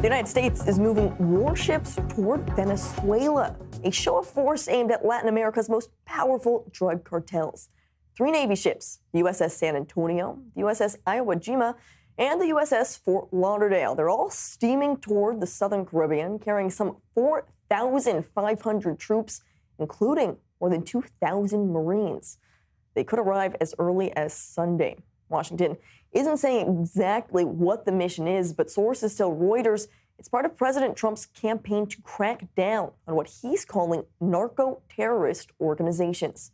The United States is moving warships toward Venezuela, a show of force aimed at Latin America's most powerful drug cartels. 3 Navy ships, the USS San Antonio, the USS Iwo Jima, and the USS Fort Lauderdale. They're all steaming toward the southern Caribbean, carrying some 4,500 troops, including more than 2,000 Marines. They could arrive as early as Sunday. Washington isn't saying exactly what the mission is, but sources tell Reuters it's part of President Trump's campaign to crack down on what he's calling narco-terrorist organizations.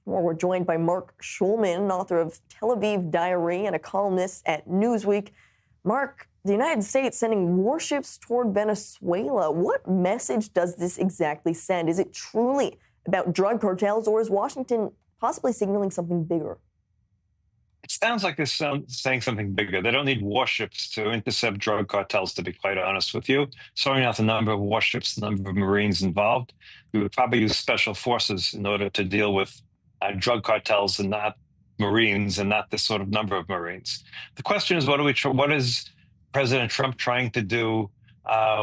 Well, we're joined by Mark Schulman, author of Tel Aviv Diary and a columnist at Newsweek. Mark, the United States sending warships toward Venezuela. What message does this exactly send? Is it truly about drug cartels, or is Washington possibly signaling something bigger? It sounds like they're saying something bigger. They don't need warships to intercept drug cartels, to be quite honest with you. Sorting out the number of warships, the number of Marines involved, we would probably use special forces in order to deal with drug cartels and not Marines, and not this sort of number of Marines. The question is, what is President Trump trying to do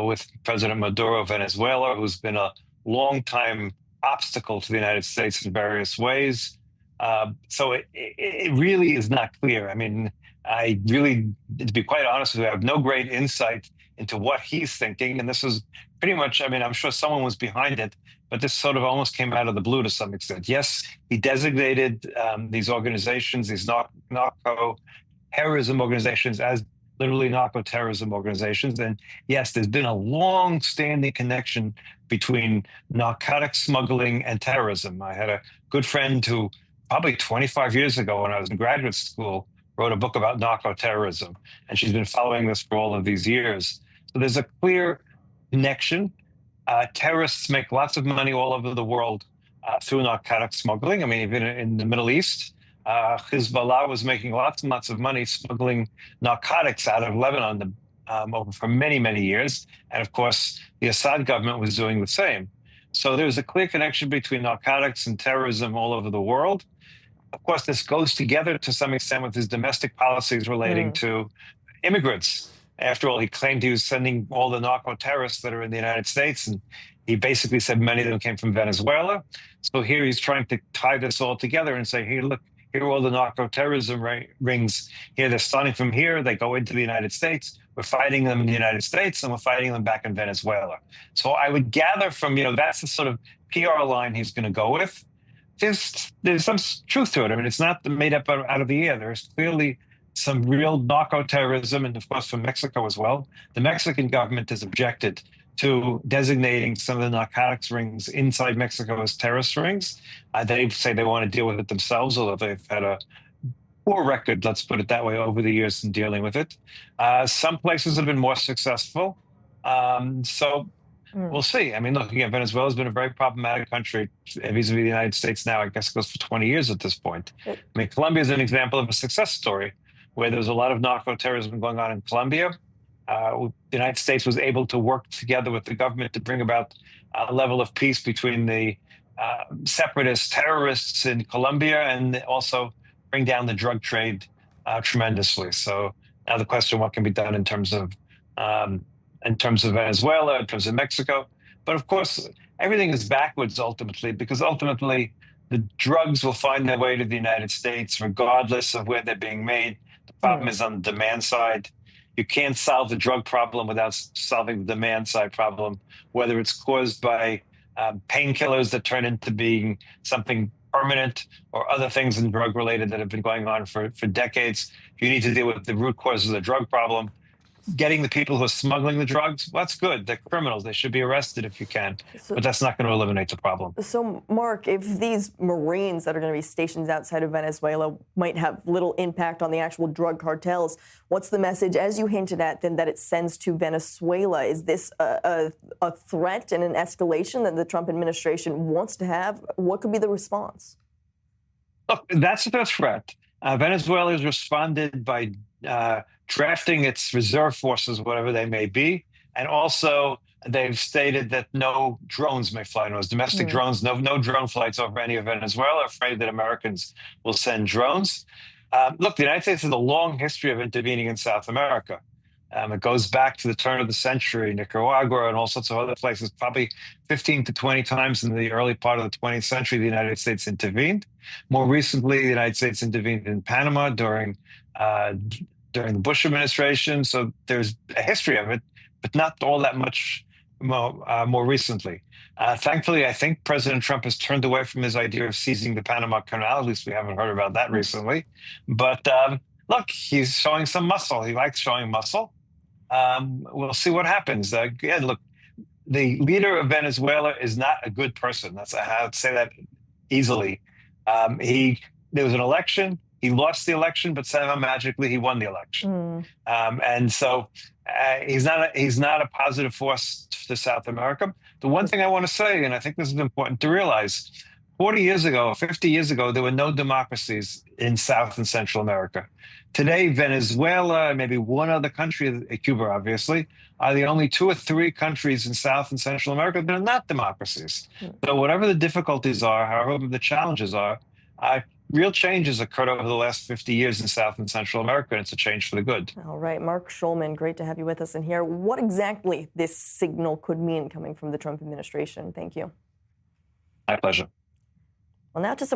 with President Maduro of Venezuela, who's been a long-time obstacle to the United States in various ways? So it really is not clear. I mean, I really, to be quite honest with you, I have no great insight into what he's thinking. And this is pretty much, I mean, I'm sure someone was behind it, but this sort of almost came out of the blue to some extent. Yes, he designated these organizations, these narco-terrorism organizations, as literally narco-terrorism organizations. And yes, there's been a long-standing connection between narcotic smuggling and terrorism. I had a good friend who, probably 25 years ago when I was in graduate school, wrote a book about narco-terrorism, and she's been following this for all of these years. So there's a clear connection. Terrorists make lots of money all over the world through narcotic smuggling. I mean, even in the Middle East, Hezbollah was making lots and lots of money smuggling narcotics out of Lebanon over for many, many years. And of course, the Assad government was doing the same. So there's a clear connection between narcotics and terrorism all over the world. Of course, this goes together to some extent with his domestic policies relating to immigrants. After all, he claimed he was sending all the narco-terrorists that are in the United States, and he basically said many of them came from Venezuela. So here he's trying to tie this all together and say, hey, look, here are all the narco-terrorism rings. Here, they're starting from here. They go into the United States. We're fighting them in the United States, and we're fighting them back in Venezuela. So I would gather from, that's the sort of PR line he's going to go with. There's some truth to it. I mean, it's not made up out of the air. There's clearly some real narco-terrorism, and of course from Mexico as well. The Mexican government has objected to designating some of the narcotics rings inside Mexico as terrorist rings. They say they want to deal with it themselves, although they've had a poor record, let's put it that way, over the years in dealing with it. Some places have been more successful. We'll see. I mean, look, again, Venezuela has been a very problematic country vis-a-vis the United States now. I guess it goes for 20 years at this point. I mean, Colombia is an example of a success story where there's a lot of narco-terrorism going on in Colombia. The United States was able to work together with the government to bring about a level of peace between the separatist terrorists in Colombia, and also bring down the drug trade tremendously. So now the question, what can be done in terms of Venezuela, in terms of Mexico? But of course, everything is backwards ultimately, because ultimately the drugs will find their way to the United States regardless of where they're being made. The problem is on the demand side. You can't solve the drug problem without solving the demand side problem, whether it's caused by painkillers that turn into being something permanent or other things in drug related that have been going on for decades. You need to deal with the root cause of the drug problem. Getting the people who are smuggling the drugs, well, that's good. They're criminals. They should be arrested if you can. But that's not going to eliminate the problem. So, Mark, if these Marines that are going to be stationed outside of Venezuela might have little impact on the actual drug cartels, what's the message, as you hinted at, then, that it sends to Venezuela? Is this a threat and an escalation that the Trump administration wants to have? What could be the response? Look, that's the threat. Venezuela has responded by drafting its reserve forces, whatever they may be. And also, they've stated that no drones may fly. No domestic drones, no drone flights over any of Venezuela, afraid that Americans will send drones. Look, the United States has a long history of intervening in South America. It goes back to the turn of the century, Nicaragua and all sorts of other places. Probably 15 to 20 times in the early part of the 20th century, the United States intervened. More recently, the United States intervened in Panama uh, during the Bush administration. So there's a history of it, but not all that much more recently. Thankfully, I think President Trump has turned away from his idea of seizing the Panama Canal. At least we haven't heard about that recently. But look, he's showing some muscle. He likes showing muscle. We'll see what happens. Again, look, the leader of Venezuela is not a good person. I have to say that easily. There was an election. He lost the election, but somehow magically he won the election. And so he's not a positive force to South America. The one thing I want to say, and I think this is important to realize, 40 years ago, 50 years ago, there were no democracies in South and Central America. Today, Venezuela, maybe one other country, Cuba, obviously, are the only 2 or 3 countries in South and Central America that are not democracies. So whatever the difficulties are, however the challenges are, real change has occurred over the last 50 years in South and Central America, and it's a change for the good. All right, Mark Schulman, great to have you with us and hear what exactly this signal could mean coming from the Trump administration. Thank you. My pleasure. Well, now to some